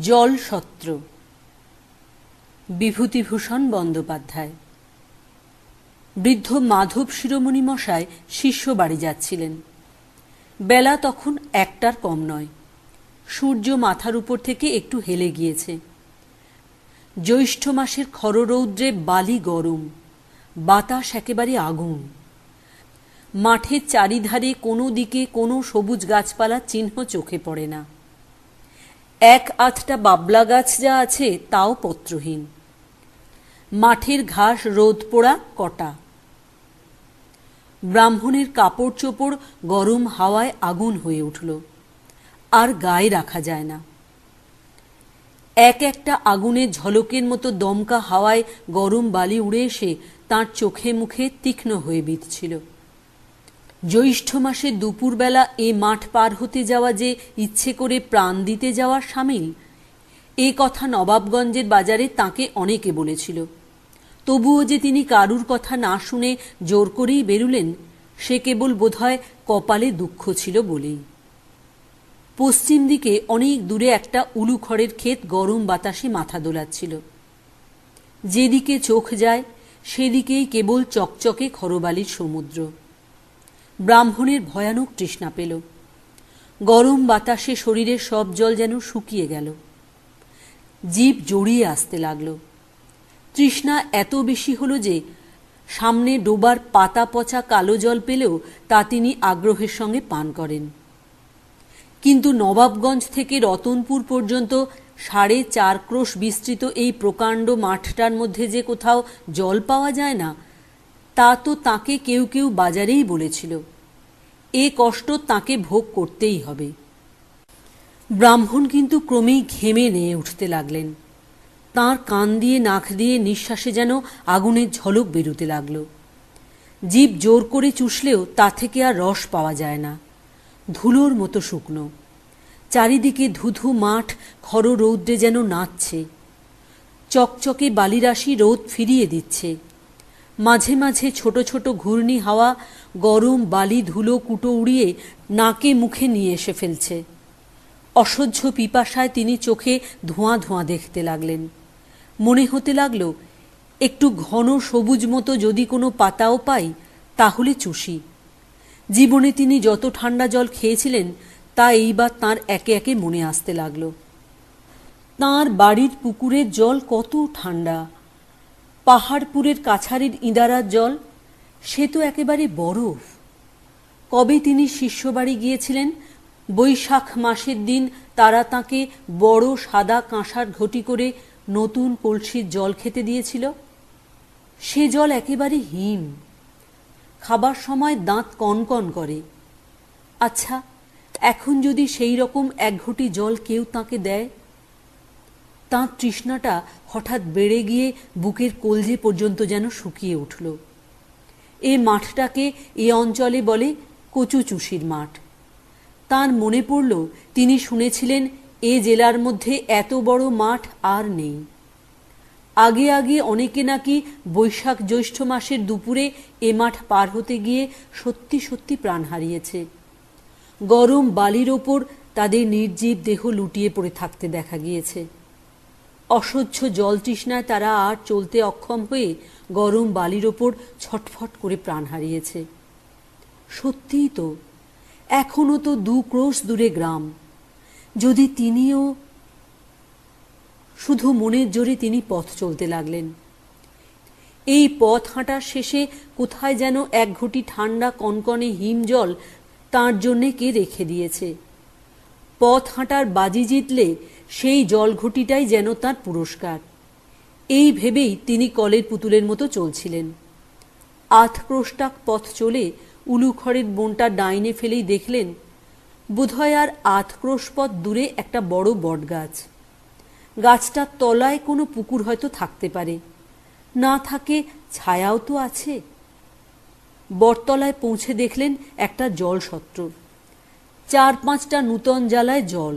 জলসত্র। বিভূতিভূষণ বন্দ্যোপাধ্যায়। বৃদ্ধ মাধব শিরোমণি মশাই শিষ্য বাড়ি যাচ্ছিলেন। বেলা তখন 1টার কম নয়। সূর্য মাথার উপর থেকে একটু হেলে গিয়েছে। জ্যৈষ্ঠ মাসের খররৌদ্রে বালি গরম, বাতাস একেবারে আগুন। মাঠের চারিধারে কোনো দিকে কোনো সবুজ গাছপালার চিহ্ন চোখে পড়ে না। 1-8টা বাবলা গাছ যা আছে তাও পত্রহীন। মাঠের ঘাস রোদ পোড়া কটা। ব্রাহ্মণের কাপড় চোপড় গরম হাওয়ায় আগুন হয়ে উঠল, আর গায়ে রাখা যায় না। একটা আগুনের ঝলকের মতো দমকা হাওয়ায় গরম বালি উড়ে এসে তাঁর চোখে মুখে তীক্ষ্ণ হয়ে বিঁধছিল। জ্যৈষ্ঠ মাসে দুপুরবেলা এ মাঠ পার হতে যাওয়া যে ইচ্ছে করে প্রাণ দিতে যাওয়ার সামিল, এ কথা নবাবগঞ্জের বাজারে তাঁকে অনেকে বলেছিল। তবুও যে তিনি কারুর কথা না শুনে জোর করেই বেরুলেন, সে কেবল বোধহয় কপালে দুঃখ ছিল বলেই। পশ্চিম দিকে অনেক দূরে একটা উলু খড়ের ক্ষেত গরম বাতাসে মাথা দোলাচ্ছিল। যেদিকে চোখ যায় সেদিকেই কেবল চকচকে খরবালির সমুদ্র। ব্রাহ্মণের ভয়ানক তৃষ্ণা পেল। গরম বাতাসে শরীরের সব জল যেন শুকিয়ে গেল। জিভ জড়িয়ে আসতে লাগল। তৃষ্ণা এত বেশি হলো যে সামনে ডোবার পাতা পচা কালো জল পেলেও তা তিনি আগ্রহের সঙ্গে পান করেন। কিন্তু নবাবগঞ্জ থেকে রতনপুর পর্যন্ত 4.5 ক্রোশ বিস্তৃত এই প্রকাণ্ড মাঠটার মধ্যে যে কোথাও জল পাওয়া যায় না, তা তো তাকে কেউ কেউ বাজারেই বলেছিল। এ কষ্ট তাকে ভোগ করতেই হবে। ব্রাহ্মণ কিন্তু ক্রমেই ঘেমে নিয়ে উঠতে লাগলেন। তাঁর কান দিয়ে নাক দিয়ে নিঃশ্বাসে যেন আগুনের ঝলক বেরোতে লাগল। জিভ জোর করে চুষলেও তা থেকে আর রস পাওয়া যায় না। ধুলোর মতো শুকনো। চারিদিকে ধুধু মাঠ খররৌদ্রে যেন নাচছে। চকচকে বালিরাশি রোদ ফিরিয়ে দিচ্ছে। মাঝে মাঝে ছোট ছোট ঘূর্ণি হাওয়া গরম বালি ধুলো কুটো উড়িয়ে নাকে মুখে নিয়ে এসে ফেলছে। অসহ্য পিপাসায় তিনি চোখে ধোঁয়া ধোঁয়া দেখতে লাগলেন। মনে হতে লাগলো, একটু ঘন সবুজ মতো যদি কোনো পাতাও পাই তাহলে চুষি। জীবনে তিনি যত ঠান্ডা জল খেয়েছিলেন তা এইবার তাঁর একে একে মনে আসতে লাগল। তাঁর বাড়ির পুকুরের জল কত ঠান্ডা, পাহাড়পুরের কাছারির ইঁদারার জল সে তো একেবারে বরফ। কবে তিনি শিষ্যবাড়ি গিয়েছিলেন, বৈশাখ মাসের দিন তারা তাঁকে বড় সাদা কাঁসার ঘটি করে নতুন কলসির জল খেতে দিয়েছিল। সে জল একেবারে হিম। খাবার সময় দাঁত কনকন করে। আচ্ছা, এখন যদি সেই রকম 1 ঘটি জল কেউ তাঁকে দেয়? তাঁর তৃষ্ণাটা হঠাৎ বেড়ে গিয়ে বুকের কলজে পর্যন্ত যেন শুকিয়ে উঠল। এ মাঠটাকে এ অঞ্চলে বলে কচুচুষির মাঠ। তাঁর মনে পড়ল, তিনি শুনেছিলেন এ জেলার মধ্যে এত বড় মাঠ আর নেই। আগে আগে অনেকে নাকি বৈশাখ জ্যৈষ্ঠ মাসের দুপুরে এ মাঠ পার হতে গিয়ে সত্যি সত্যি প্রাণ হারিয়েছে। গরম বালির ওপর তাদের নির্জীব দেহ লুটিয়ে পড়ে থাকতে দেখা গিয়েছে। অসহ্য জল তৃষ্ণায় তারা আর চলতে অক্ষম হয়ে গরম বালির ওপর ছটফট করে প্রাণ হারিয়েছে। সত্যিই তো, এখনো তো 2 ক্রোশ দূরে গ্রাম। যদি তিনিও... শুধু মনের জোরে তিনি পথ চলতে লাগলেন। এই পথ হাঁটার শেষে কোথায় যেন 1 ঘটি ঠান্ডা কনকনে হিম জল তাঁর জন্যে কে রেখে দিয়েছে। পথ হাঁটার বাজি জিতলে সেই জল ঘটিটাই যেন তাঁর পুরস্কার। এই ভেবেই তিনি কলের পুতুলের মতো চলছিলেন। 8 ক্রোশটাক পথ চলে উলুখড়ের বনটা ডাইনে ফেলেই দেখলেন, বোধহয় আর 8 ক্রোশ পথ দূরে একটা বড় বটগাছ। গাছটার তলায় কোনো পুকুর হয়তো থাকতে পারে, না থাকে ছায়াও তো আছে। বটতলায় পৌঁছে দেখলেন একটা জলসত্র। 4-5টা নূতন জ্বালায় জল,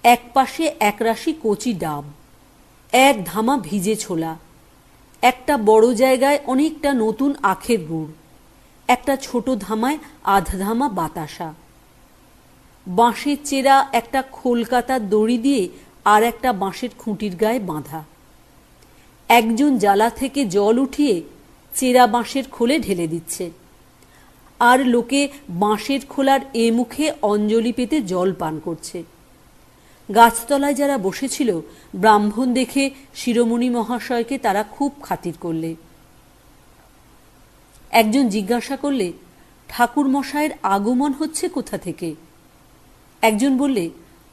একপাশে একরাশি কচি ডাব, 1 ধামা ভিজে ছোলা, একটা বড় জায়গায় অনেকটা নতুন আখের গুড়, একটা ছোট ধামায় 1/2 ধামা বাতাসা। বাঁশের চেরা একটা খোলকাতার দড়ি দিয়ে আর একটা বাঁশের খুঁটির গায়ে বাঁধা। একজন জালা থেকে জল উঠিয়ে চেরা বাঁশের খোলে ঢেলে দিচ্ছে, আর লোকে বাঁশের খোলার এ মুখে অঞ্জলি পেতে জল পান করছে। গাছতলায় যারা বসেছিল ব্রাহ্মণ দেখে শিরোমণি মহাশয়কে তারা খুব খাতির করলে। একজন জিজ্ঞাসা করলে, ঠাকুর মশায়ের আগমন হচ্ছে কোথা থেকে? একজন বললে,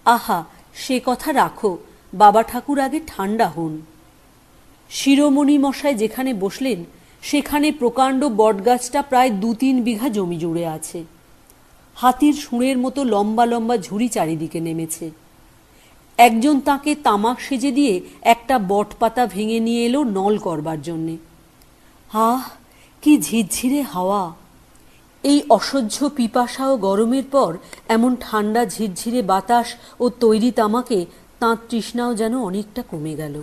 আহা, সে কথা রাখো, বাবা ঠাকুর আগে ঠান্ডা হন। শিরোমণি মশাই যেখানে বসলেন সেখানে প্রকাণ্ড বটগাছটা প্রায় 2-3 বিঘা জমি জুড়ে আছে। হাতির শুঁড়ের মতো লম্বা লম্বা ঝুড়ি চারিদিকে নেমেছে। একজন তাকে তামাক সেজে দিয়ে একটা বটপাতা ভেঙে নিয়ে এলো নল করবার জন্যে। আহ, কি ঝিরঝিরে হাওয়া! এই অসহ্য পিপাসা ও গরমের পর এমন ঠান্ডা ঝিরঝিরে বাতাস ও তৈরি তামাকে তাঁর তৃষ্ণাও যেন অনেকটা কমে গেল।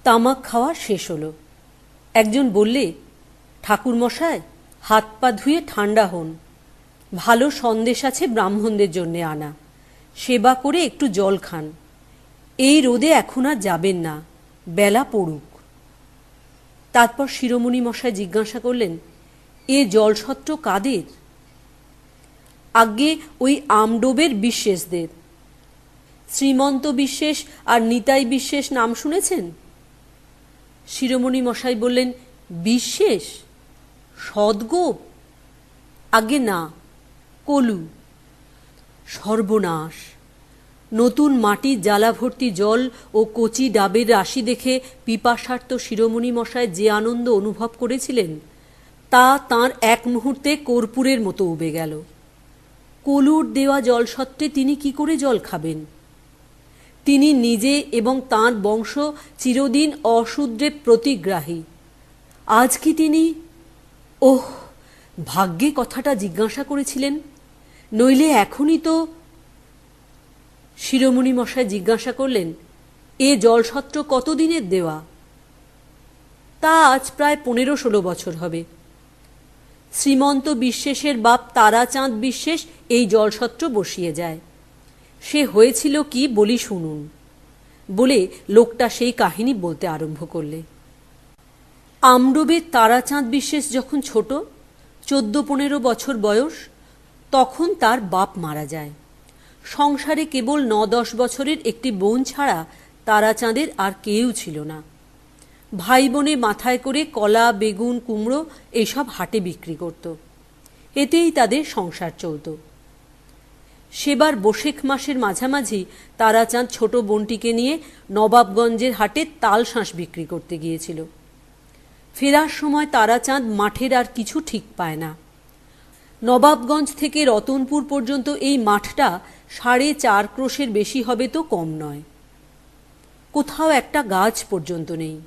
তামাক খাওয়া শেষ হলো। একজন বললে, ঠাকুর মশাই, হাত পা ধুয়ে ঠান্ডা হন, ভালো সন্দেশ আছে ব্রাহ্মণদের জন্যে আনা, সেবা করে একটু জল খান, এই রোদে এখন আর যাবেন না, বেলা পড়ুক। তারপর শিরোমণি মশাই জিজ্ঞাসা করলেন, এ জলছত্র কাদের? আজ্ঞে ওই আমডোবের বিশ্বাসদের। শ্রীমন্ত বিশ্বাস আর নিতাই বিশ্বাস নাম শুনেছেন? শিরোমণি মশাই বললেন, বিশ্বাস? সদগোপ? আগে না, কলু। সর্বনাশ! নতুন মাটির জ্বালা ভর্তি জল ও কচি ডাবের রাশি দেখে পিপাসার্ত শিরোমণি মশাই যে আনন্দ অনুভব করেছিলেন তা তাঁর এক মুহূর্তে কর্পূরের মতো উবে গেল। কলুর দেওয়া জল সত্ত্বে তিনি কি করে জল খাবেন? তিনি নিজে এবং তাঁর বংশ চিরদিন অশূদ্রে প্রতিগ্রাহী। আজ কি তিনি, ওহ, ভাগ্যে কথাটা জিজ্ঞাসা করেছিলেন, নইলে এখনই তো। শিরোমণি মশাই জিজ্ঞাসা করলেন, এ জলছত্র কতদিনের দেওয়া? তা আজ প্রায় 15-16 বছর হবে। শ্রীমন্ত বিশ্বাসের বাপ তারাচাঁদ বিশ্বাস এই জলছত্র বসিয়ে যায়। সে হয়েছিল কি বলি শুনুন, বলে লোকটা সেই কাহিনী বলতে আরম্ভ করলে। আমডোবের তারাচাঁদ বিশ্বাস যখন ছোট, 14-15 বছর বয়স, তখন তার বাপ মারা যায়। সংসারে কেবল 9-10 বছরের একটি বোন ছাড়া তারাচাঁদের আর কেউ ছিল না। ভাই বোনে মাথায় করে কলা, বেগুন, কুমড়ো এইসব হাটে বিক্রি করত। এতেই তাদের সংসার চলত। সেবার বৈশাখ মাসের মাঝামাঝি তারাচাঁদ ছোট বোনটিকে নিয়ে নবাবগঞ্জের হাটে তাল শাঁস বিক্রি করতে গিয়েছিল। ফেরার সময় তারাচাঁদ মাঠের আর কিছু ঠিক পায় না। নবাবগঞ্জ থেকে রতনপুর পর্যন্ত এই মাঠটা 4.5 ক্রোশের বেশি হবে তো কম নয়। কোথাও একটা গাছ পর্যন্ত নেই।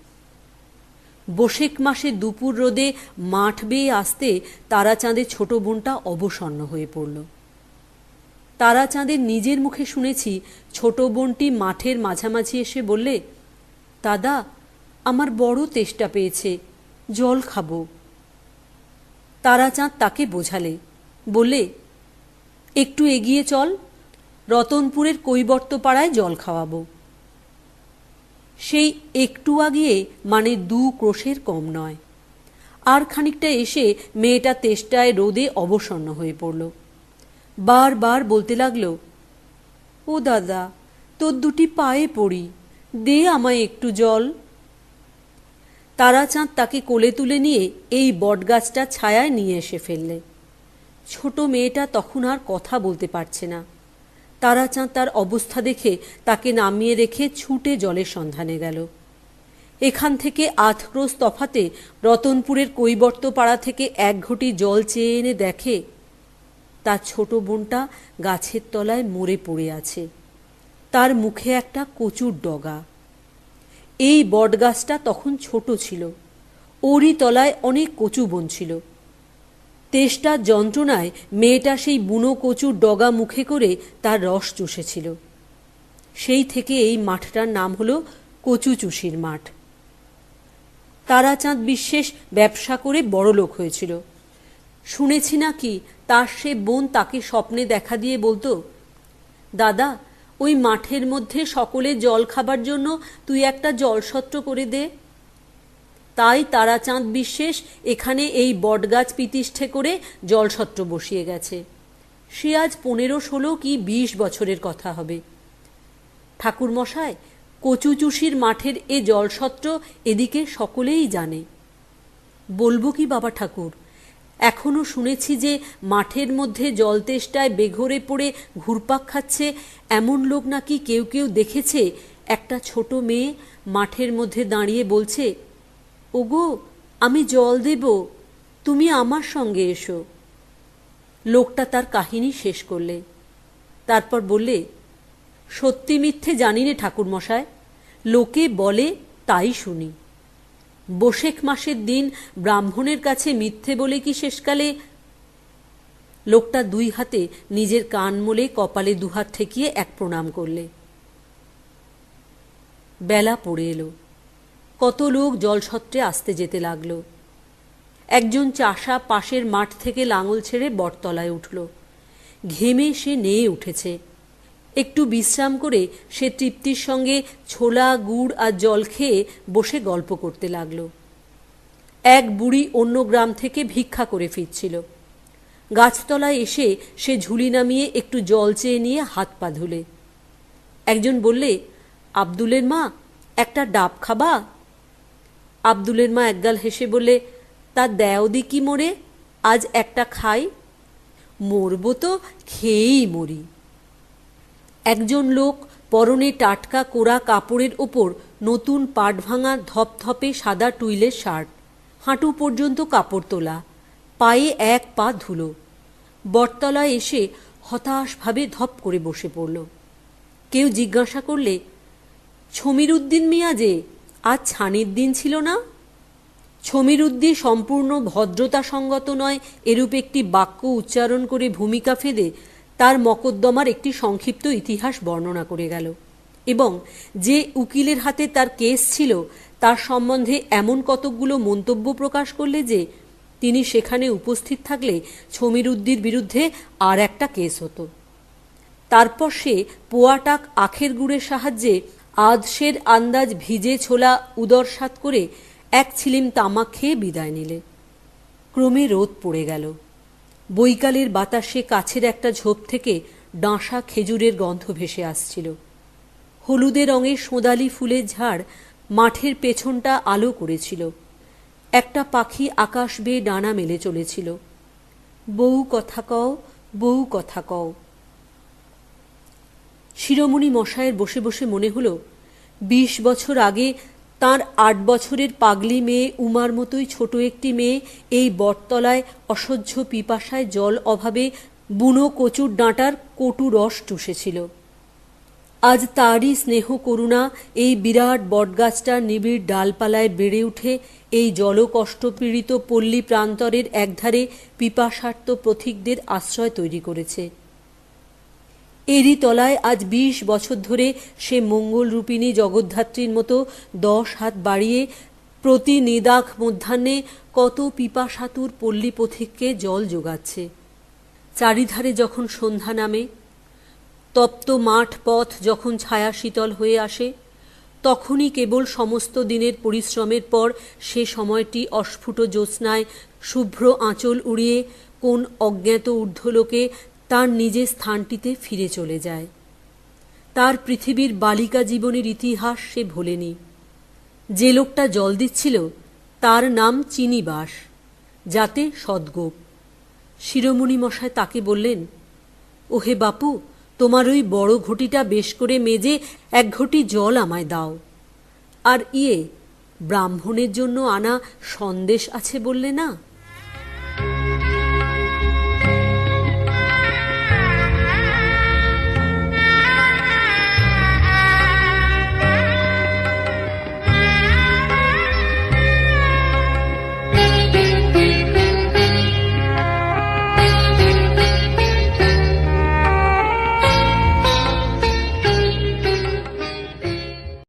বৈশাখ মাসে দুপুর রোদে মাঠ বেয়ে আসতে তারাচাঁদের ছোট বোনটা অবসন্ন হয়ে পড়ল। তারাচাঁদের নিজের মুখে শুনেছি ছোট বোনটি মাঠের মাঝামাঝি এসে বললে, দাদা, আমার বড় তেষ্টা পেয়েছে, জল খাবো। তারাচাঁদ তাকে বোঝালে, বললে, একটু এগিয়ে চল, রতনপুরের কৈবর্তপাড়ায় জল খাওয়াবো। সেই একটু আগিয়ে মানে 2 ক্রোশের কম নয়। আর খানিকটা এসে মেয়েটা তেষ্টায় রোদে অবসন্ন হয়ে পড়ল। বারবার বলতে লাগলো, ও দাদা, তোর 2টি পায়ে পড়ি, দে আমায় একটু জল। তারাচাঁদ তাকে কোলে তুলে নিয়ে এই বটগাছটা ছায়ায় নিয়ে এসে ফেললে। ছোট মেয়েটা তখন আর কথা বলতে পারছে না। তারাচাঁদ তার অবস্থা দেখে তাকে নামিয়ে রেখে ছুটে জলের সন্ধানে গেল। এখান থেকে 8 ক্রোশ তফাতে রতনপুরের কৈবর্তপাড়া থেকে 1 ঘটি জল চেয়ে এনে দেখে তার ছোট বোনটা গাছের তলায় মরে পড়ে আছে। তার মুখে একটা কচুর ডগা। এই বটগাছটা তখন ছোট ছিল, ওরই তলায় অনেক কচু বন ছিল। তেষ্টার যন্ত্রণায় মেয়েটা সেই বুনো কচুর ডগা মুখে করে তার রস চুষেছিল। সেই থেকে এই মাঠটার নাম হলো কচু চুষির মাঠ। তারাচাঁদ বিশ্বাস ব্যবসা করে বড়লোক হয়েছিল। শুনেছি নাকি তার সে বোন তাকে স্বপ্নে দেখা দিয়ে বলতো, দাদা, ওই মাঠের মধ্যে সকলে জল খাবার জন্য তুই একটা জলসত্র করে দে। তাই তারাচাঁদ বিশ্বাস এখানে এই বটগাছ পিতিষ্ঠে করে জলসত্র বসিয়ে গেছে। সে আজ 15-16 কি 20 বছরের কথা হবে। ঠাকুরমশাই, কচুচুষির মাঠের এ জলসত্র এদিকে সকলেই জানে। বলবো কি বাবা ঠাকুর, এখনো শুনেছি যে মাঠের মধ্যে জলতেষ্টায় বেঘরে পড়ে ঘুরপাক খাচ্ছে এমন লোক নাকি কেউ কেউ দেখেছে। একটা ছোট মেয়ে মাঠের মধ্যে দাঁড়িয়ে বলছে, ওগো আমি জল দেব, তুমি আমার সঙ্গে এসো। লোকটা তার কাহিনী শেষ করলে। তারপর বললে, সত্যি মিথ্যে জানি নে ঠাকুরমশায়, লোকে বলে তাই শুনি। বৈশাখ মাসের দিন ব্রাহ্মণের কাছে মিথ্যে বলে কি শেষকালে। লোকটা 2 হাতে নিজের কান মলে কপালে 2 হাত ঠেকিয়ে এক প্রণাম করলে। বেলা পড়ে এলো। কত লোক জলসত্রে আসতে যেতে লাগলো। একজন চাষা পাশের মাঠ থেকে লাঙল ছেড়ে বটতলায় উঠল। ঘেমে সে নেয়ে উঠেছে। একটু বিশ্রাম করে সে তৃপ্তির সঙ্গে ছোলা গুড় আর জল খেয়ে বসে গল্প করতে লাগলো। এক বুড়ি অন্য গ্রাম থেকে ভিক্ষা করে ফিরছিল। গাছতলায় এসে সে ঝুলি নামিয়ে একটু জল চেয়ে নিয়ে হাত পা ধুলে। একজন বললে, আব্দুলের মা, একটা ডাব খাবা? আব্দুলের মা একগাল হেসে বললে, তা দেও দি কি মোরে, আজ একটা খাই। মরবো তো খেয়েই মরি। একজন লোক পরনে টাটকা কোরা কাপড়ের ওপর নতুন পাট ভাঙা ধপধপে সাদা টুইলের শার্ট, হাঁটু পর্যন্ত কাপড় তোলা, পায়ে এক পা ধুলো, বটতলায় এসে হতাশভাবে ধপ করে বসে পড়ল। কেউ জিজ্ঞাসা করলে, ছমিরুদ্দিন মিয়া যে, আজ ছানির দিন ছিল না? ছমিরুদ্দিন সম্পূর্ণ ভদ্রতা সঙ্গত নয় এরূপ একটি বাক্য উচ্চারণ করে ভূমিকা ফেঁদে তার মকদ্দমার একটি সংক্ষিপ্ত ইতিহাস বর্ণনা করে গেল এবং যে উকিলের হাতে তার কেস ছিল তার সম্বন্ধে এমন কতকগুলো মন্তব্য প্রকাশ করলে যে তিনি সেখানে উপস্থিত থাকলে ছমিরুদ্দির বিরুদ্ধে আর একটা কেস হতো। তারপর সে পোয়াটাক আখের গুড়ের সাহায্যে আধশের আন্দাজ ভিজে ছোলা উদরসাৎ করে এক ছিলিম তামাক খেয়ে বিদায় নিলে। ক্রমে রোদ পড়ে গেল। বৈকালের বাতাসে কাছের একটা ঝোপ থেকে ডাঁশা খেজুরের গন্ধ ভেসে আসছিল। হলুদে রঙের সোঁদালি ফুলের ঝাড় মাঠের পেছনটা আলো করেছিল। একটা পাখি আকাশ বেয়ে ডানা মেলে চলেছিল। বউ কথা কও, বউ কথা কও। শিরোমণি মশায়ের বসে বসে মনে হলো 20 বছর আগে তাঁর 8 বছরের পাগলি মেয়ে উমার মতোই ছোট একটি মেয়ে এই বটতলায় অসহ্য পিপাসায় জল অভাবে বুনো কচুর ডাঁটার কটু রস চুষেছিল। আজ তারই স্নেহ করুণা এই বিরাট বটগাছটার নিবিড় ডালপালায় বেড়ে উঠে এই জলকষ্টপীড়িত পল্লী প্রান্তরের একধারে পিপাসার্ত পথিকদের আশ্রয় তৈরি করেছে। এরই তলায় আজ 20 বছর ধরে সে মঙ্গলরূপিণী জগদ্ধাত্রীর মতো 10 হাত বাড়িয়ে প্রতি নিদাখ মধ্যাহ্নে কত পিপাসাতুর পল্লী পথিককে জল যোগাচ্ছে। চারিধারে যখন সন্ধ্যা নামে, তপ্ত মাঠ পথ যখন ছায়া শীতল হয়ে আসে, তখনই কেবল সমস্ত দিনের পরিশ্রমের পর সে সময়টি অস্ফুট জ্যোৎস্নায় শুভ্র আঁচল উড়িয়ে কোন অজ্ঞাত ঊর্ধ্বলোকে তার নিজের স্থানটিতে ফিরে চলে যায়। তার পৃথিবীর বালিকা জীবনের ইতিহাস সে ভোলেনি। যে লোকটা জল দিচ্ছিল তার নাম চিনিবাস, যাতে সদ্গোপ। শিরোমণি মশায় তাকে বললেন, ওহে বাপু, তোমার ওই বড় ঘটিটা বেশ করে মেজে 1 ঘটি জল আমায় দাও। আর ব্রাহ্মণের জন্য আনা সন্দেশ আছে বললে না?